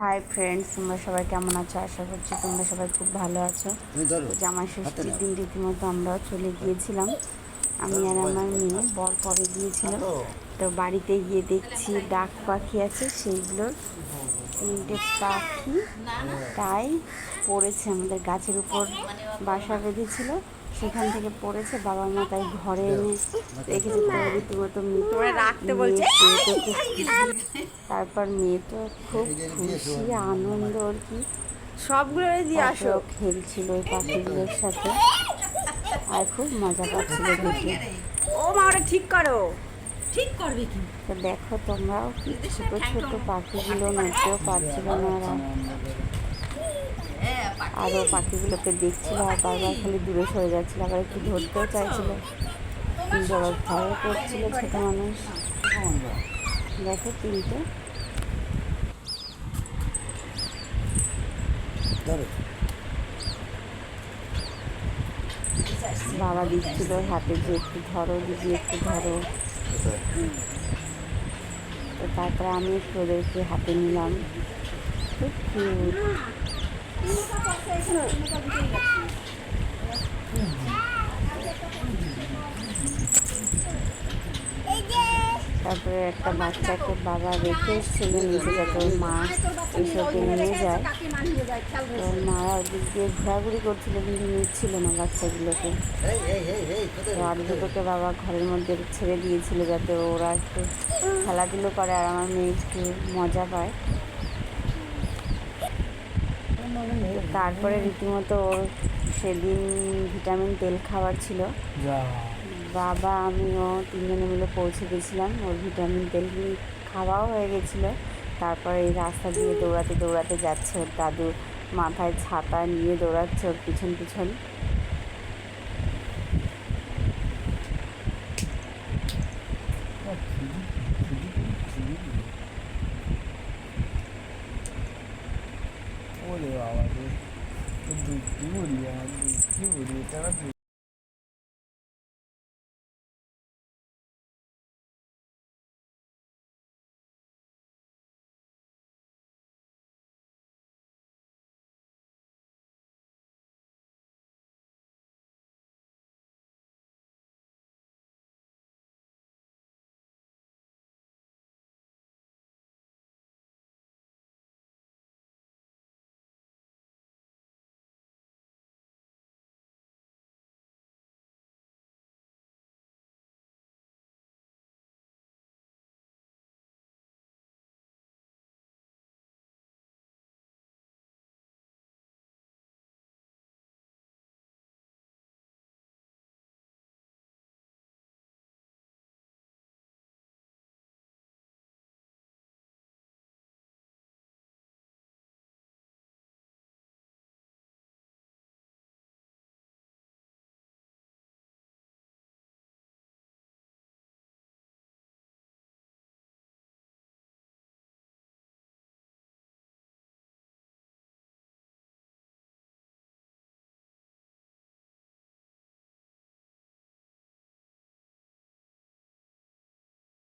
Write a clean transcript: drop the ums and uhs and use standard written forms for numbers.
Hi friends, তোমরা সবাই কেমন আছো? আশা করছি তোমরা সবাই খুব ভালো আছো। জামাই ষষ্ঠীর দিন রীতিমতো আমরাও চলে গিয়েছিলাম। আমি আর আমার মেয়ে বর পরে গিয়েছিল। তো বাড়িতে গিয়ে দেখছি ডাক পাখি আছে, সেইগুলোর 3টে পাখি তাই পড়েছে। আমাদের গাছের উপর বাসা বেঁধেছিল, সেখান থেকে পড়েছে। বাবা মা তাই ঘরে এনে রেখেছে। তো রীতিমতো রাখতে বলছে। তারপর মেয়ে তো খুব খুশি, আনন্দ আর কি, সবগুলো দিয়ে আসো খেলছিল ওই পাখিগুলোর সাথে, আর খুব মজা পাচ্ছিল দেখে। ও মা, ওটা ঠিক করো, ঠিক করবে কি? তো দেখো তোমরাও, ছোট ছোট পাখিগুলো নড়তেও পারছিল না, আরও পাখিগুলোকে দেখছিল আর বারবার খালি দূরে সরে যাচ্ছিল, আবার একটু ধরতেও চাইছিল, কিন্তু আবার ভয়ও করছিল ছোট মানুষ। দেখো 3টে। বাবা দিচ্ছিল হাতে যে একটু ধরো দিদি, একটু ধরো। তো তারপরে আমি একটু ওদেরকে হাতে নিলাম। খুব কিউট। তারপরে একটা বাচ্চাকে বাবা রেখে এসেছিল নিচে, যাতে ওর মা এসবকে নিয়ে যায়। তো মারা ওদিক দিয়ে ঘোরাঘুরি করছিল, কিন্তু নিচ্ছিল না বাচ্চাগুলোকে। আর দুটোকে বাবা ঘরের মধ্যে ছেড়ে দিয়েছিল, যাতে ওরা একটু খেলাধুলো করে আর আমার মেয়ে একটু মজা পায়। তারপরে রীতিমতো ওর সেদিন ভিটামিন তেল খাওয়ার ছিল। বাবা আমিও 3জনে মিলে পৌঁছে গেছিলাম। ওর ভিটামিন তেল খাওয়াও হয়ে গেছিলো। তারপরে এই রাস্তা দিয়ে দৌড়াতে দৌড়াতে যাচ্ছে, ওর দাদু মাথায় ছাতা নিয়ে দৌড়াচ্ছে ওর পিছন পিছন। ওরে বাবা রে, দুঃখী বুড়ি, আমার দুঃখী বুড়ি, এটা আবার